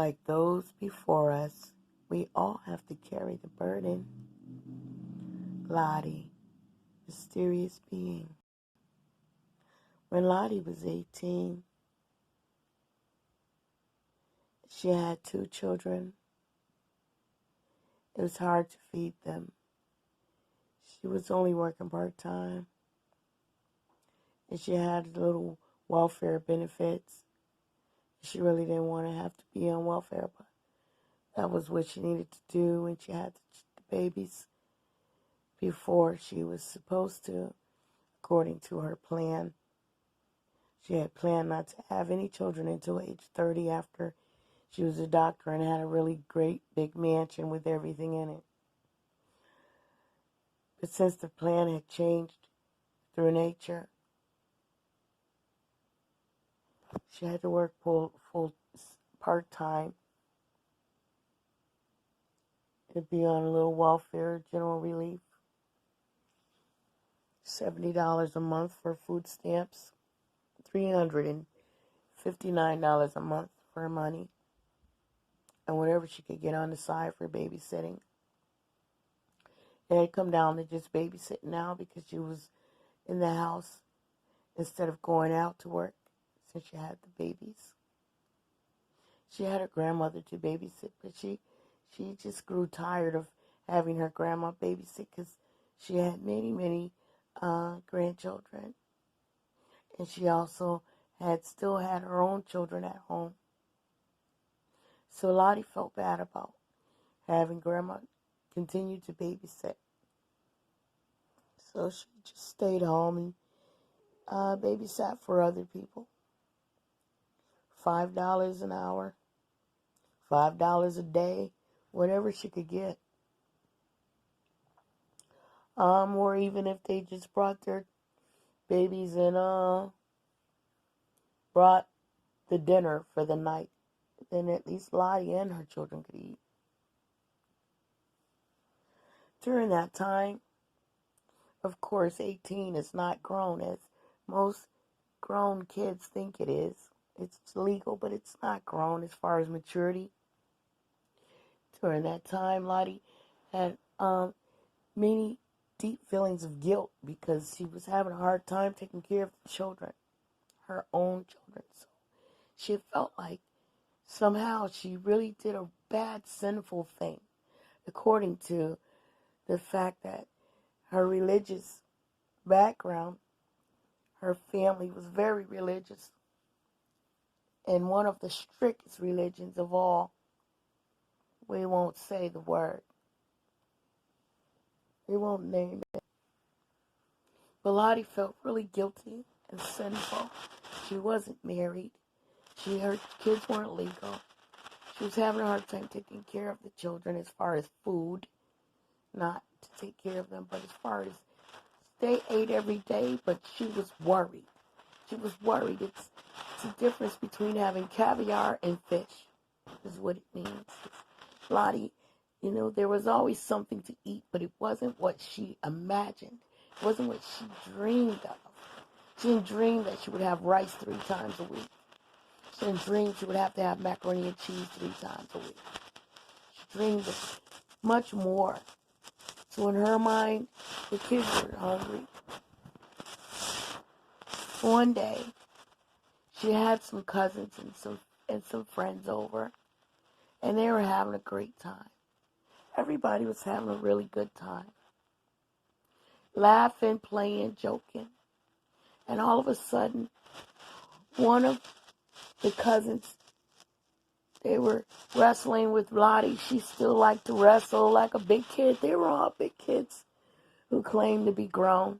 Like those before us, we all have to carry the burden. Lody, mysterious being. When Lody was 18, she had 2 children. It was hard to feed them. She was only working part-time. And she had little welfare benefits. She really didn't want to have to be on welfare, but that was what she needed to do when she had the babies before she was supposed to, according to her plan. She had planned not to have any children until age 30 after she was a doctor and had a really great big mansion with everything in it. But since the plan had changed through nature, she had to work full part-time and be on a little welfare, general relief. $70 a month for food stamps, $359 a month for money, and whatever she could get on the side for babysitting. It had come down to just babysitting now because she was in the house instead of going out to work since she had the babies. She had her grandmother to babysit, but she just grew tired of having her grandma babysit because she had many grandchildren. And she also still had her own children at home. So Lottie felt bad about having grandma continue to babysit. So she just stayed home and babysat for other people. $5 an hour, $5 a day, whatever she could get. Or even if they just brought their babies and brought the dinner for the night, then at least Lottie and her children could eat. During that time, of course, 18 is not grown as most grown kids think it is. It's legal, but it's not grown as far as maturity. During that time, Lottie had many deep feelings of guilt because she was having a hard time taking care of the children, her own children. So she felt like somehow she really did a bad, sinful thing, according to the fact that her religious background, her family was very religious, and one of the strictest religions of all. We won't say the word. We won't name it. But Lottie felt really guilty and sinful. She wasn't married. Her kids weren't legal. She was having a hard time taking care of the children as far as food. Not to take care of them, but as far as they ate every day, but she was worried. She was worried. It's the difference between having caviar and fish, is what it means. Lottie, there was always something to eat, but it wasn't what she imagined. It wasn't what she dreamed of. She didn't dream that she would have rice 3 times a week. She didn't dream she would have to have macaroni and cheese 3 times a week. She dreamed of much more. So in her mind, the kids were hungry. One day, she had some cousins and some friends over, and they were having a great time. Everybody was having a really good time. Laughing, playing, joking. And all of a sudden, one of the cousins, they were wrestling with Lottie. She still liked to wrestle like a big kid. They were all big kids who claimed to be grown.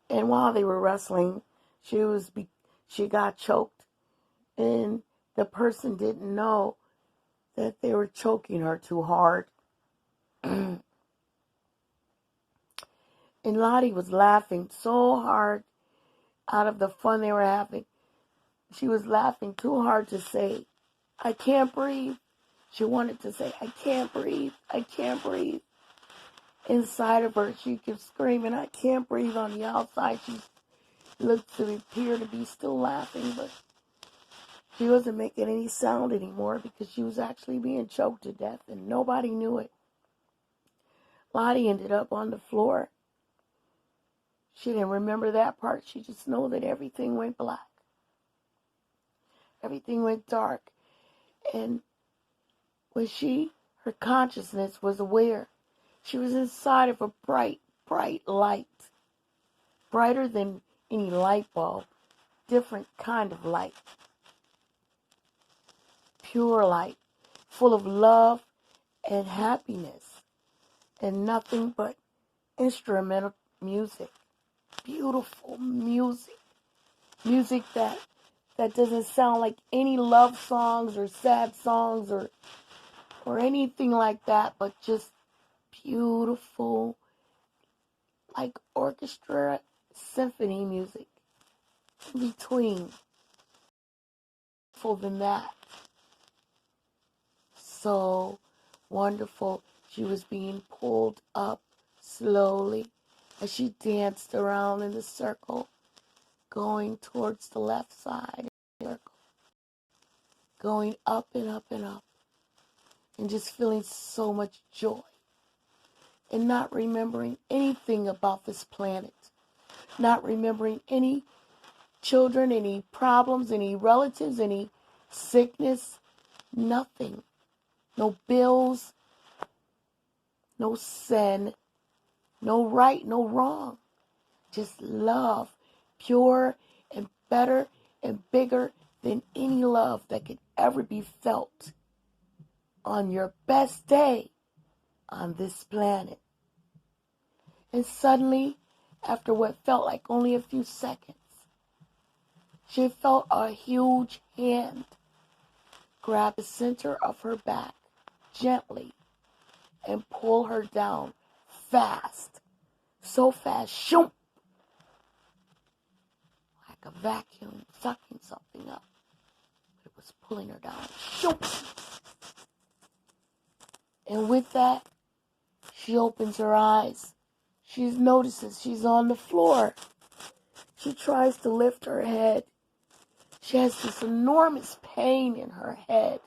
And while they were wrestling, she got choked. And the person didn't know that they were choking her too hard. And Lottie was laughing so hard out of the fun they were having. She was laughing too hard to say, "I can't breathe." She wanted to say, "I can't breathe. I can't breathe." Inside of her, she kept screaming, "I can't breathe." On the outside, she looked to appear to be still laughing, but She wasn't making any sound anymore because she was actually being choked to death and nobody knew it. Lottie ended up on the floor. She didn't remember that part. She just knew that everything went black. Everything went dark. And when her consciousness was aware, she was inside of a bright, bright light. Brighter than any light bulb. Different kind of light. Pure light. Full of love and happiness. And nothing but instrumental music. Beautiful music. Music that doesn't sound like any love songs or sad songs or anything like that, but just beautiful, like orchestra symphony music in between. Beautiful than that. So wonderful. She was being pulled up slowly as she danced around in the circle, going towards the left side of the circle, going up and up and up, and just feeling so much joy, and not remembering anything about this planet, not remembering any children, any problems, any relatives, any sickness, nothing, no bills, no sin, no right, no wrong, just love, pure and better and bigger than any love that could ever be felt on your best day on this planet. And suddenly, after what felt like only a few seconds, she felt a huge hand grab the center of her back gently and pull her down fast. So fast, shoom, like a vacuum sucking something up. It was pulling her down, shoom. And with that, she opens her eyes. She notices she's on the floor. She tries to lift her head. She has this enormous pain in her head.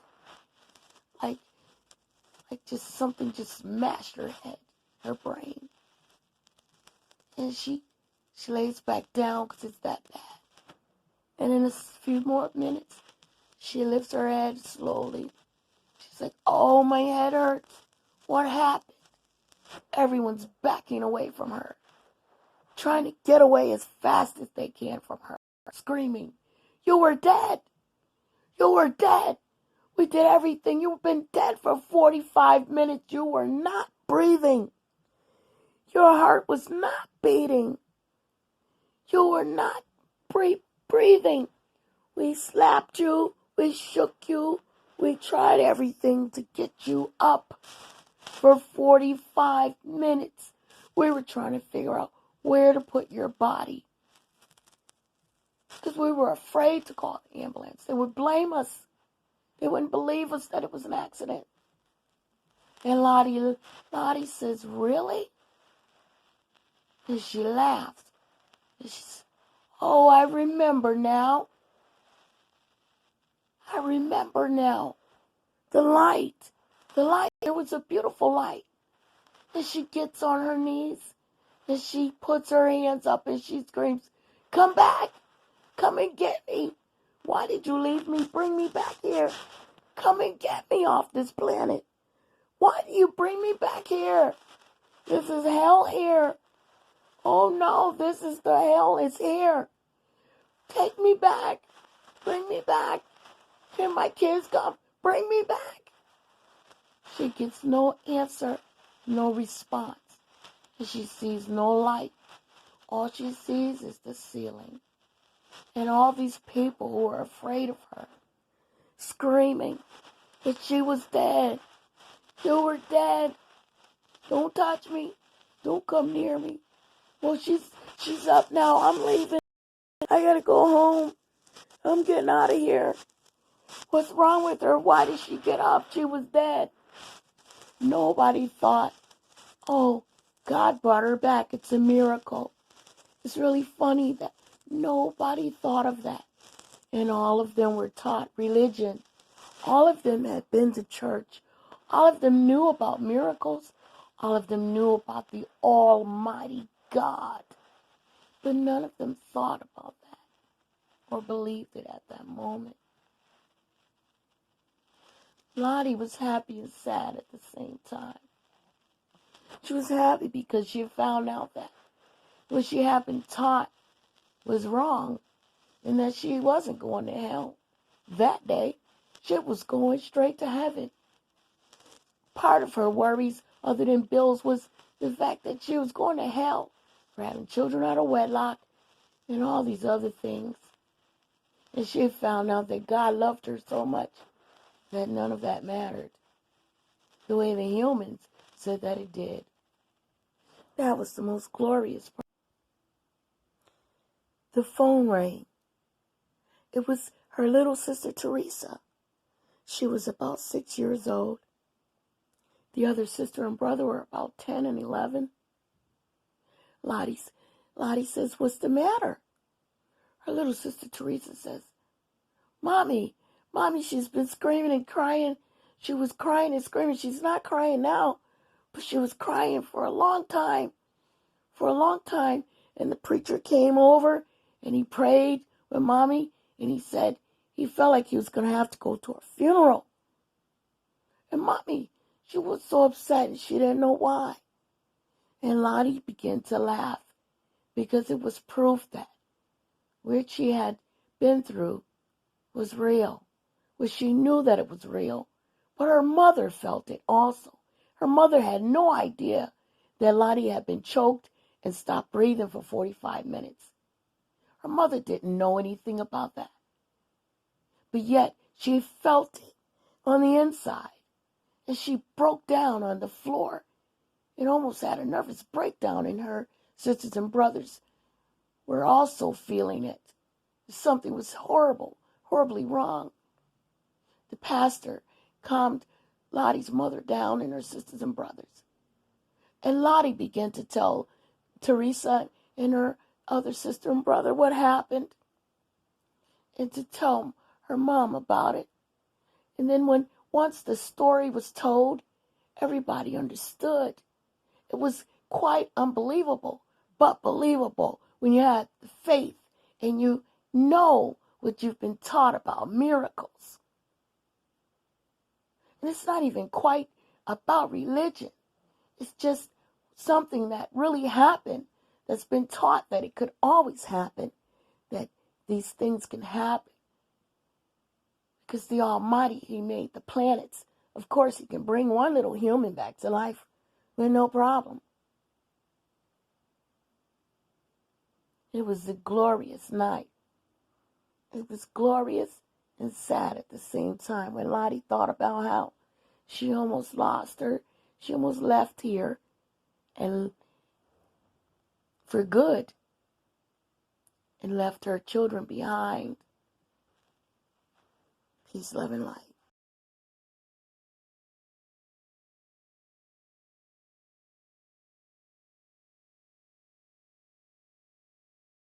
Like just something just smashed her head, her brain. And she lays back down because it's that bad. And in a few more minutes, she lifts her head slowly. She's like, oh, my head hurts. What happened? Everyone's backing away from her, trying to get away as fast as they can from her, screaming, you were dead. You were dead. We did everything. You've been dead for 45 minutes. You were not breathing. Your heart was not beating. You were not breathing. We slapped you. We shook you. We tried everything to get you up for 45 minutes. We were trying to figure out where to put your body. Because we were afraid to call the ambulance. They would blame us. They wouldn't believe us that it was an accident. And Lottie says, really? And she laughs. And she says, oh, I remember now. I remember now. The light. The light. There was a beautiful light. And she gets on her knees. And she puts her hands up and she screams, come back. Come and get me. Why did you leave me? Bring me back here. Come and get me off this planet. Why do you bring me back here? This is hell here. Oh no, this is the hell. It's here. Take me back. Bring me back. Can my kids come? Bring me back. She gets no answer, no response. And she sees no light. All she sees is the ceiling. And all these people who are afraid of her, screaming that she was dead. You were dead. Don't touch me. Don't come near me. Well, she's up now. I'm leaving. I gotta go home. I'm getting out of here. What's wrong with her? Why did she get up? She was dead. Nobody thought, oh, God brought her back. It's a miracle. It's really funny that nobody thought of that. and all of them were taught religion. All of them had been to church. All of them knew about miracles. All of them knew about the Almighty God. But none of them thought about that or believed it at that moment. Lottie was happy and sad at the same time. She was happy because she found out that what she had been taught was wrong and that she wasn't going to hell that day. She was going straight to heaven. Part of her worries, other than bills, was the fact that she was going to hell for having children out of wedlock and all these other things. And she found out that God loved her so much that none of that mattered, the way the humans said that it did. That was the most glorious part. The phone rang. It was her little sister Teresa. She was about 6 years old. The other sister and brother were about 10 and 11. Lottie says, "What's the matter?" Her little sister Teresa says, Mommy, she's been screaming and crying. She was crying and screaming. She's not crying now, but she was crying for a long time. And the preacher came over and he prayed with Mommy, and he said he felt like he was going to have to go to her funeral. And Mommy, she was so upset and she didn't know why. And Lottie began to laugh because it was proof that what she had been through was real. Well, she knew that it was real, but her mother felt it also. Her mother had no idea that Lottie had been choked and stopped breathing for 45 minutes. Her mother didn't know anything about that. But yet, she felt it on the inside. And she broke down on the floor. It almost had a nervous breakdown, and her sisters and brothers were also feeling it. Something was horribly wrong. The pastor calmed Lottie's mother down and her sisters and brothers. And Lottie began to tell Teresa and her other sister and brother what happened, and to tell her mom about it. And then once the story was told, everybody understood. It was quite unbelievable, but believable when you had the faith and you know what you've been taught about miracles. And it's not even quite about religion. It's just something that really happened, that's been taught that it could always happen, that these things can happen. Because the Almighty, He made the planets. Of course, He can bring one little human back to life with no problem. It was a glorious night. It was glorious and sad at the same time when Lottie thought about how she almost lost her. She almost left here and for good and left her children behind. Peace, love, and light.